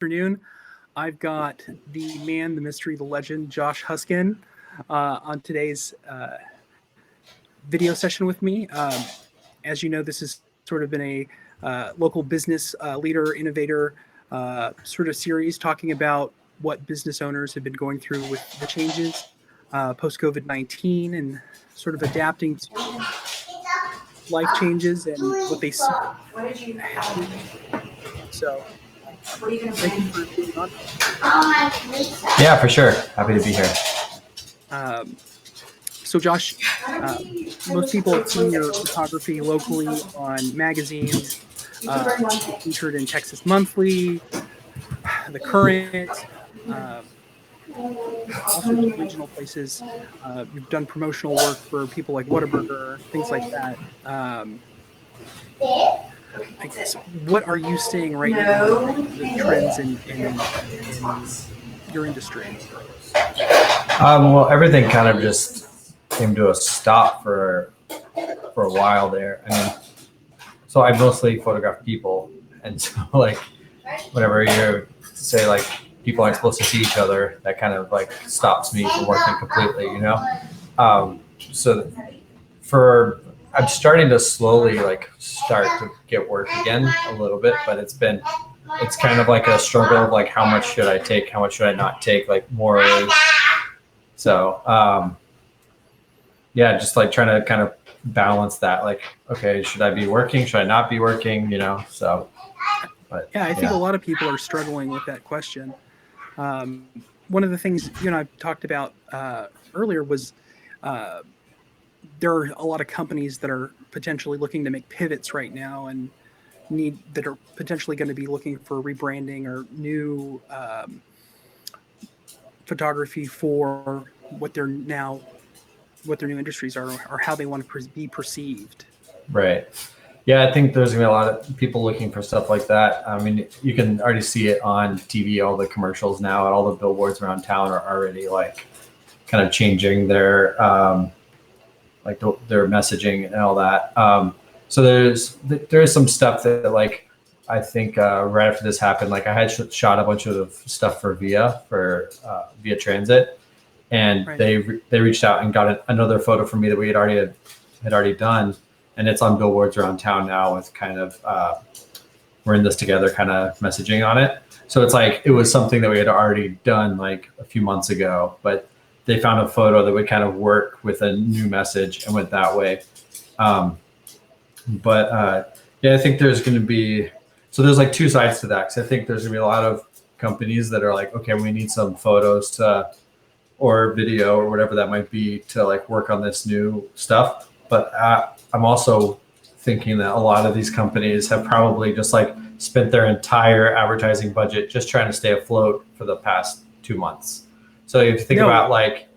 afternoon. I've got the man, the mystery, the legend, Josh Huskin, on today's video session with me. As you know, this has sort of been a local business leader, innovator sort of series talking about what business owners have been going through with the changes post COVID-19 and sort of adapting to life changes and what they see happening. So, thank you for being on. Yeah, for sure. Happy to be here. So Josh, most people have seen your photography locally on magazines, featured in Texas Monthly, The Current, also regional places. You've done promotional work for people like Whataburger, things like that. I guess, what are you seeing right now, the trends in your industry? Well, everything kind of just came to a stop for a while there. I mean, so I mostly photograph people, and so like whenever you say like people aren't supposed to see each other, that kind of like stops me from working completely, you know. So I'm starting to slowly like start to get work again a little bit, but it's kind of like a struggle of like how much should I take, how much should I not take, like more is. So yeah, just like trying to kind of balance that, like, okay, should I be working, should I not be working, you know? So but yeah, I think a lot of people are struggling with that question. One of the things you and I talked about earlier was there are a lot of companies that are potentially looking to make pivots right now and that are potentially going to be looking for rebranding or new photography for what their new industries are, or how they want to be perceived. Right. Yeah, I think there's gonna be a lot of people looking for stuff like that. I mean, you can already see it on TV. All the commercials now and all the billboards around town are already like kind of changing their their messaging and all that. So there is some stuff that like I think right after this happened, like I had shot a bunch of stuff for Via Transit, and Right. they reached out and got another photo from me that we had already done, and it's on billboards around town now with kind of we're in this together kind of messaging on it. So it's like it was something that we had already done like a few months ago, but they found a photo that would kind of work with a new message and went that way. Yeah, I think there's going to be, so there's like two sides to that. Cause I think there's gonna be a lot of companies that are like, okay, we need some photos or video or whatever that might be to like work on this new stuff. But I'm also thinking that a lot of these companies have probably just like spent their entire advertising budget just trying to stay afloat for the past 2 months. So if you think about like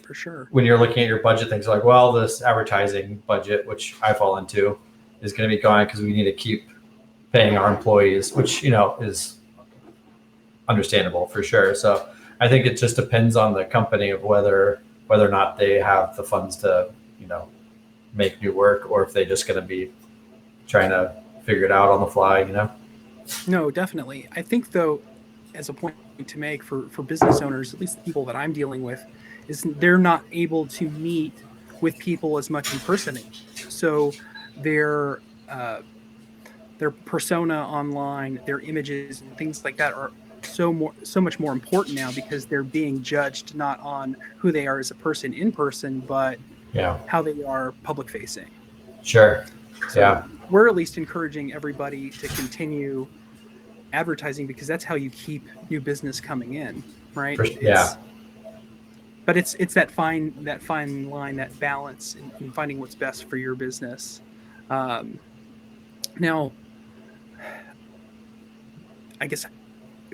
for sure, when you're looking at your budget, things like, well, this advertising budget, which I fall into, is going to be gone because we need to keep paying our employees, which, you know, is understandable for sure. So I think it just depends on the company of whether or not they have the funds to, you know, make new work, or if they're just going to be trying to figure it out on the fly, you know? No, definitely. I think though, as a point to make for business owners, at least the people that I'm dealing with, is they're not able to meet with people as much in person. So their persona online, their images and things like that are so much more important now, because they're being judged not on who they are as a person in person, but how they are public facing. Sure. So yeah. We're at least encouraging everybody to continue advertising, because that's how you keep new business coming in, right? But it's that fine line, that balance in finding what's best for your business. Now, I guess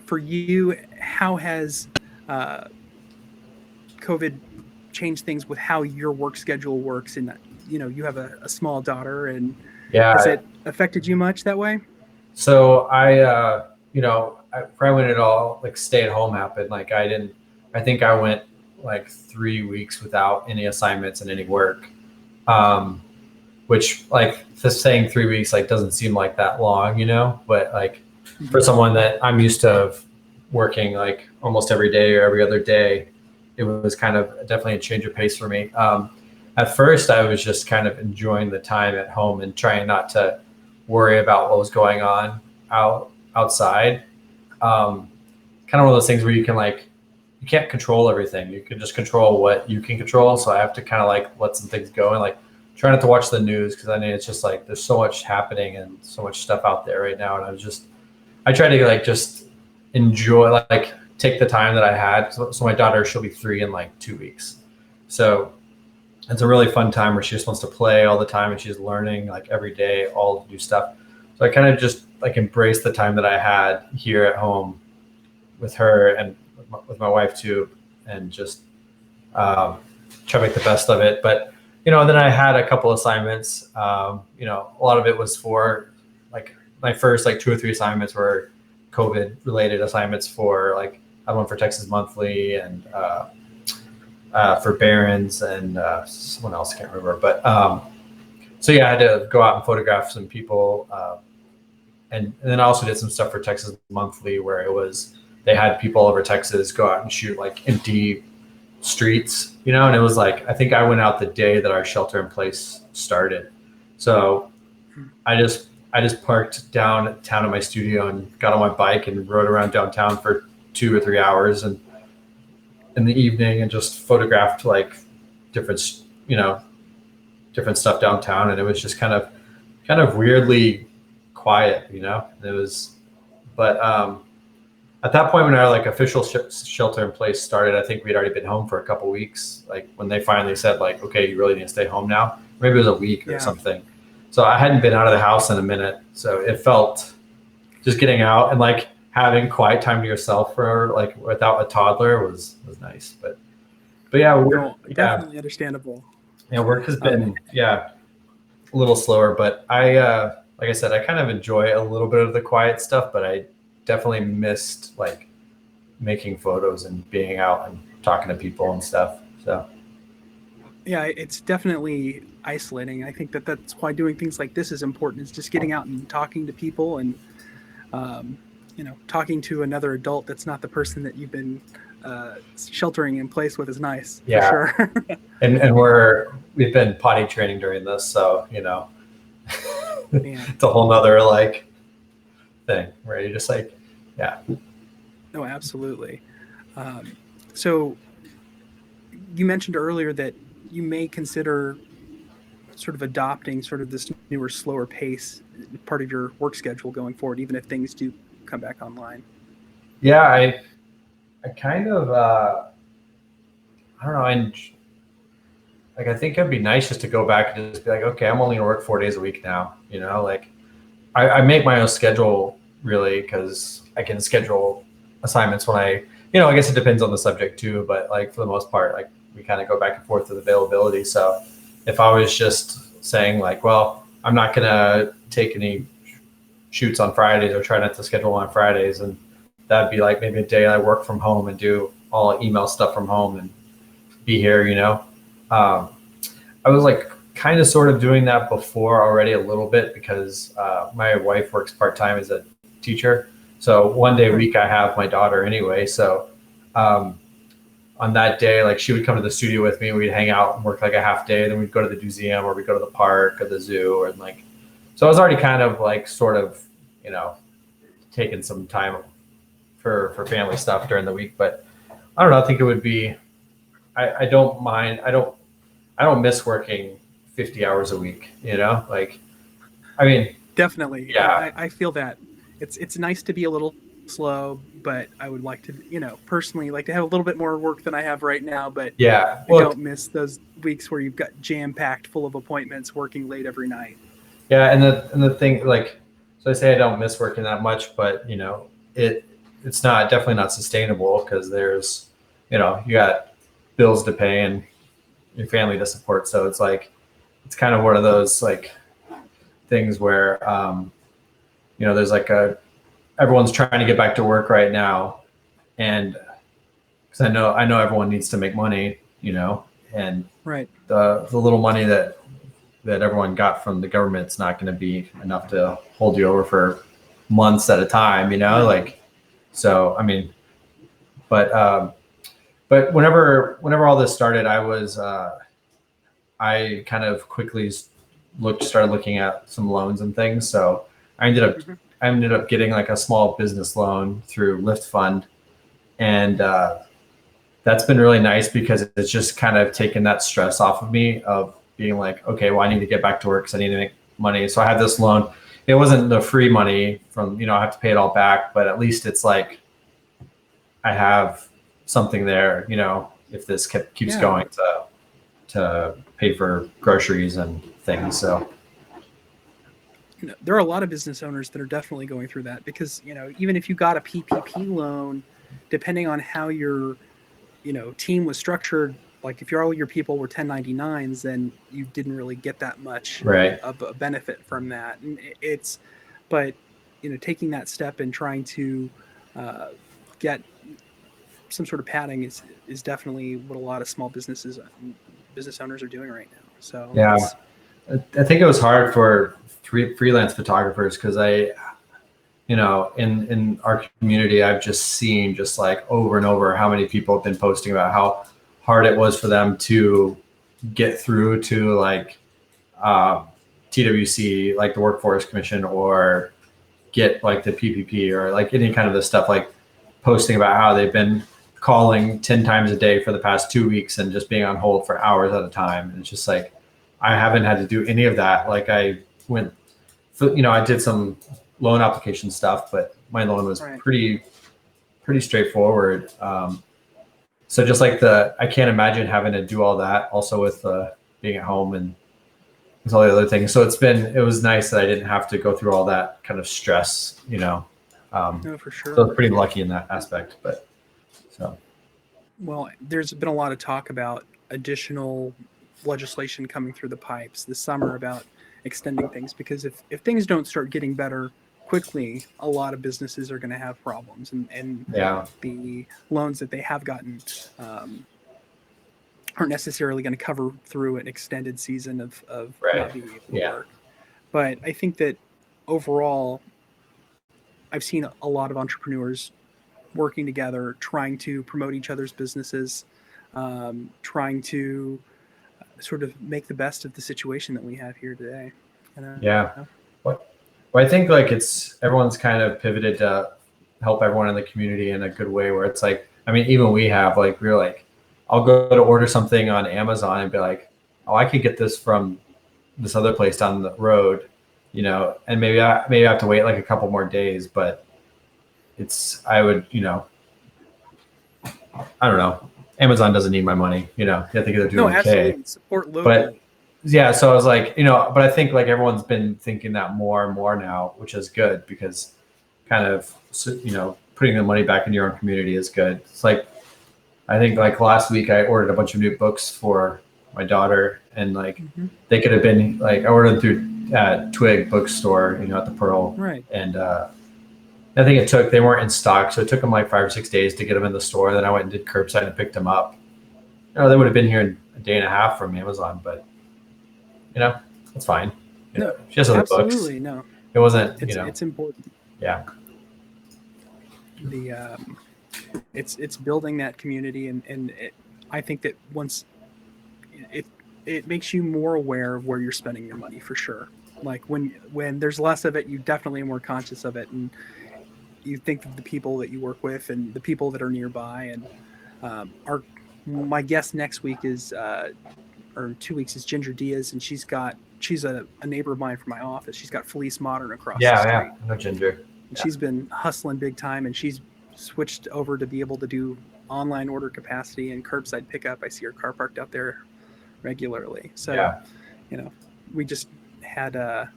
for you, how has COVID changed things with how your work schedule works? And you know, you have a small daughter, and has it affected you much that way? So I right when it all like stay at home happened, like I think I went like 3 weeks without any assignments and any work, which like just saying 3 weeks like doesn't seem like that long, you know, but like for someone that I'm used to working like almost every day or every other day, it was kind of definitely a change of pace for me. At first, I was just kind of enjoying the time at home and trying not to worry about what was going on outside. Kind of one of those things where you can't control everything. You can just control what you can control. So I have to kind of like let some things go and like try not to watch the news, because I mean it's just like there's so much happening and so much stuff out there right now. And I try to like just enjoy, like take the time that I had. So my daughter, she'll be 3 in like 2 weeks. So it's a really fun time where she just wants to play all the time and she's learning like every day, all new stuff. So I kind of just like embraced the time that I had here at home with her and with my wife too, and just try to make the best of it. But, then I had a couple assignments, a lot of it was for like my first like 2 or 3 assignments were COVID related assignments for like, I had one for Texas Monthly and for Barron's and someone else, I can't remember. But so yeah, I had to go out and photograph some people. And then I also did some stuff for Texas Monthly where they had people all over Texas go out and shoot like empty streets, and it was like, I think I went out the day that our shelter in place started. So I just parked downtown at my studio and got on my bike and rode around downtown for 2 or 3 hours and in the evening and just photographed like different stuff downtown. And it was just kind of weirdly quiet, it was, but at that point when our like official shelter in place started, I think we'd already been home for a couple weeks. Like when they finally said like, okay, you really need to stay home now. Maybe it was a week or something. So I hadn't been out of the house in a minute. So it felt just getting out and like having quiet time to yourself for like without a toddler was nice. But yeah, definitely understandable. Yeah, work has been a little slower, but like I said, I kind of enjoy a little bit of the quiet stuff, but I definitely missed like making photos and being out and talking to people and stuff. So yeah, it's definitely isolating. I think that's why doing things like this is important, is just getting out and talking to people and talking to another adult that's not the person that you've been sheltering in place with is nice. Yeah, for sure. and we've been potty training during this, so it's a whole nother like thing where you're just like, No, absolutely. So you mentioned earlier that you may consider sort of adopting sort of this newer, slower pace part of your work schedule going forward, even if things do come back online. Yeah, I kind of I don't know, I think it'd be nice just to go back and just be like, okay, I'm only gonna work 4 days a week now. Like I make my own schedule really, because I can schedule assignments when I guess it depends on the subject too, but like for the most part, like we kind of go back and forth with availability. So if I was just saying like, well, I'm not gonna take any shoots on Fridays or try not to schedule on Fridays, and that'd be like maybe a day I work from home and do all email stuff from home and be here, I was like kind of sort of doing that before already a little bit, because my wife works part-time as a teacher. So one day a week I have my daughter anyway. So on that day, like she would come to the studio with me and we'd hang out and work like a half day. Then we'd go to the museum or we'd go to the park or the zoo, and like, so I was already kind of like sort of, taking some time for family stuff during the week. But I don't know, I think it would be, I don't mind. I don't miss working 50 hours a week, like, I mean, definitely. Yeah. I feel that it's nice to be a little slow, but I would like to, personally like to have a little bit more work than I have right now, but yeah, I don't miss those weeks where you've got jam packed full of appointments, working late every night. Yeah. And the thing, like, so I say I don't miss working that much, but it's definitely not sustainable, because there's, you got bills to pay and your family to support. So it's like, it's kind of one of those like things where, there's like everyone's trying to get back to work right now. And because I know everyone needs to make money, and right. The little money that everyone got from the government's not going to be enough to hold you over for months at a time, like, so, I mean, But whenever all this started, I kind of quickly started looking at some loans and things. So I ended up getting like a small business loan through Lyft Fund, and that's been really nice because it's just kind of taken that stress off of me of being like, okay, well, I need to get back to work because I need to make money. So I had this loan. It wasn't the free money from, I have to pay it all back, but at least it's like I have something there, if this keeps going to pay for groceries and things. So there are a lot of business owners that are definitely going through that because, even if you got a PPP loan, depending on how your, team was structured, like if all your people were 1099s, then you didn't really get that much of a benefit from that. And but taking that step and trying to get some sort of padding is definitely what a lot of small business owners are doing right now. So yeah, I think it was hard for freelance photographers because in our community, I've just seen just like over and over how many people have been posting about how hard it was for them to get through to like TWC, like the Workforce Commission, or get like the PPP or like any kind of this stuff, like posting about how they've been calling 10 times a day for the past 2 weeks and just being on hold for hours at a time. And it's just like, I haven't had to do any of that. Like I did some loan application stuff, but my loan was pretty straightforward. So just like I can't imagine having to do all that also with being at home and all the other things. So it was nice that I didn't have to go through all that kind of stress, No, for sure. So I was pretty lucky in that aspect, Well, there's been a lot of talk about additional legislation coming through the pipes this summer about extending things, because if things don't start getting better quickly, a lot of businesses are going to have problems, and the loans that they have gotten aren't necessarily going to cover through an extended season of not being able to work. But I think that overall, I've seen a lot of entrepreneurs working together, trying to promote each other's businesses, trying to sort of make the best of the situation that we have here today. Well, I think like everyone's kind of pivoted to help everyone in the community in a good way, where it's like, I mean, even we're like, I'll go to order something on Amazon and be like, oh, I could get this from this other place down the road, and maybe I have to wait like a couple more days, but I don't know. Amazon doesn't need my money, I think they're doing okay. Support locally. But yeah, so I was like, but I think like everyone's been thinking that more and more now, which is good because kind of, putting the money back in your own community is good. It's like, I think like last week I ordered a bunch of new books for my daughter, and like they could have been like, I ordered them through Twig bookstore, at the Pearl. Right. And I think they weren't in stock. So it took them like 5 or 6 days to get them in the store. Then I went and did curbside and picked them up. They would have been here in a day and a half from Amazon, but it's fine. No, she has other books. Absolutely, no. It wasn't, it's important. Yeah. It's building that community, and I think that once it makes you more aware of where you're spending your money, for sure. Like when there's less of it, you definitely are more conscious of it, and you think of the people that you work with and the people that are nearby. And my guest next week or 2 weeks is Ginger Diaz, and she's a neighbor of mine from my office. She's got Felice Modern across the street. Yeah, I know Ginger. And she's been hustling big time, and she's switched over to be able to do online order capacity and curbside pickup. I see her car parked out there regularly. So, we just had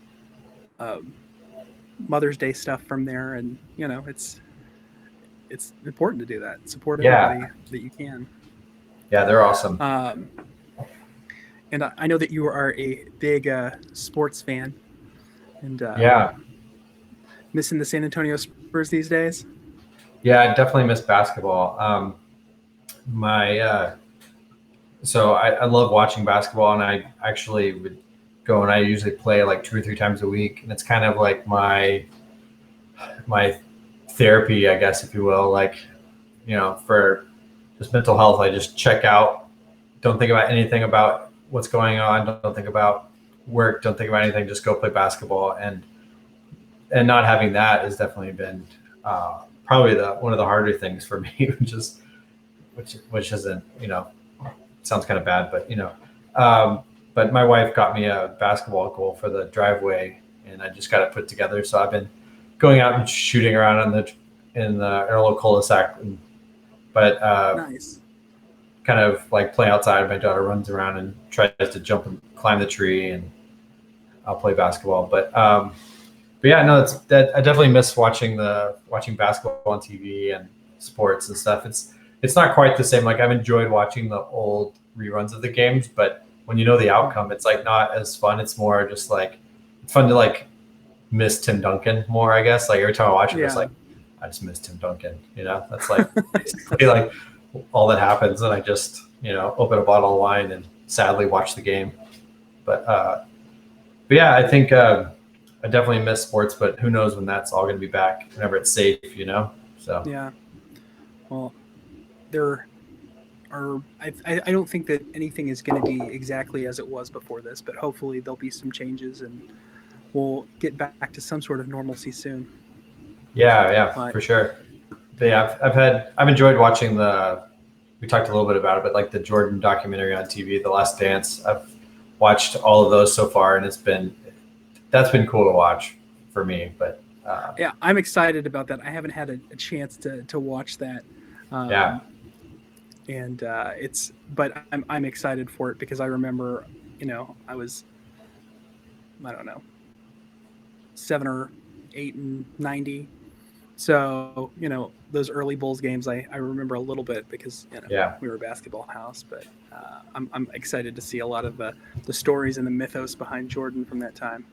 Mother's Day stuff from there, and it's important to do that. Support everybody that you can. Yeah, they're awesome. And I know that you are a big sports fan, and missing the San Antonio Spurs these days. Yeah, I definitely miss basketball. So I love watching basketball, and I actually would go, and I usually play like 2 or 3 times a week, and it's kind of like my therapy, I guess, if you will. Like for just mental health, I just check out, don't think about anything about what's going on, don't think about work, don't think about anything, just go play basketball. And not having that has definitely been probably one of the harder things for me, which isn't, sounds kind of bad, but but my wife got me a basketball goal for the driveway, and I just got it put together. So I've been going out and shooting around in our little cul-de-sac, but Nice. kind of like play outside. My daughter runs around and tries to jump and climb the tree, and I'll play basketball. But yeah, no, I definitely miss watching basketball on TV and sports and stuff. It's not quite the same. Like, I've enjoyed watching the old reruns of the games, but when you know the outcome, it's like not as fun. It's more just like, it's fun to like miss Tim Duncan more, I guess. Like every time I watch it, it's like, I just miss Tim Duncan. That's like basically like all that happens. And I just, open a bottle of wine and sadly watch the game. But yeah, I think I definitely miss sports, but who knows when that's all going to be back, whenever it's safe, So yeah. Well, there are. I don't think that anything is going to be exactly as it was before this, but hopefully there'll be some changes and we'll get back to some sort of normalcy soon. Yeah, for sure. But yeah, I've enjoyed watching we talked a little bit about it, but like the Jordan documentary on TV, The Last Dance. I've watched all of those so far, and that's been cool to watch for me. But yeah, I'm excited about that. I haven't had a chance to watch that. And but I'm excited for it because I remember, I don't know, 7 or 8 and 90. So, those early Bulls games, I remember a little bit because, we were a basketball house, but I'm excited to see a lot of the stories and the mythos behind Jordan from that time.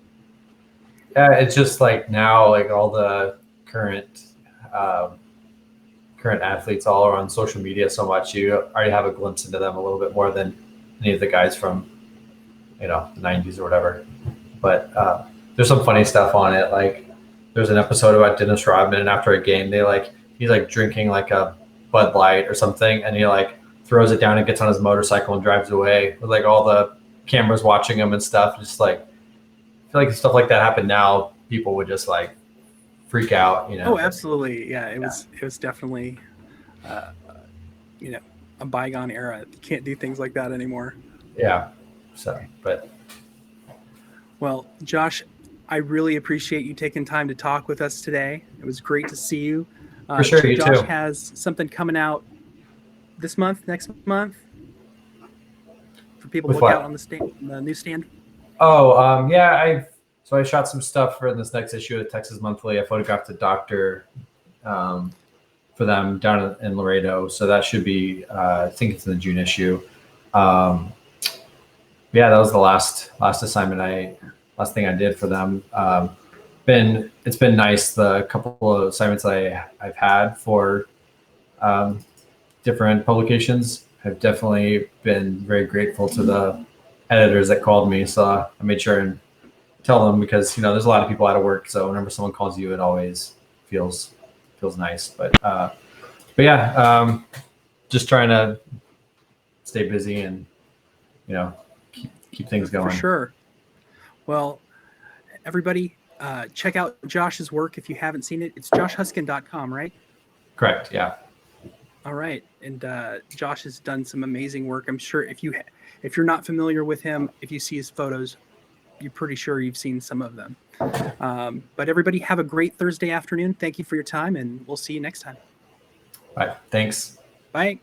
Yeah, it's just like now, like all the current athletes all are on social media so much, you already have a glimpse into them a little bit more than any of the guys from, the 90s or whatever. But there's some funny stuff on it. Like there's an episode about Dennis Rodman, and after a game, he's like drinking like a Bud Light or something, and he like throws it down and gets on his motorcycle and drives away with like all the cameras watching him and stuff. Just like, I feel like if stuff like that happened now, people would just like freak out, Oh, absolutely. Yeah, it was definitely, a bygone era. You can't do things like that anymore. Yeah. So, but. Well, Josh, I really appreciate you taking time to talk with us today. It was great to see you. For sure, you Josh too. has something coming out this month, next month, for people to look out on the newsstand. Oh, yeah. So I shot some stuff for this next issue of Texas Monthly. I photographed a doctor for them down in Laredo. So that should be, I think it's in the June issue. Yeah, that was the last assignment last thing I did for them. It's been nice. The couple of assignments I've had for different publications have definitely been very grateful to the editors that called me. So I made sure and tell them, because there's a lot of people out of work. So whenever someone calls you, it always feels nice. But yeah, just trying to stay busy and keep things going. For sure. Well, everybody, check out Josh's work if you haven't seen it. It's joshhuskin.com, right? Correct. Yeah. All right. And Josh has done some amazing work. I'm sure if you're not familiar with him, if you see his photos, you're pretty sure you've seen some of them. But everybody, have a great Thursday afternoon. Thank you for your time, and we'll see you next time. Bye. Thanks. Bye.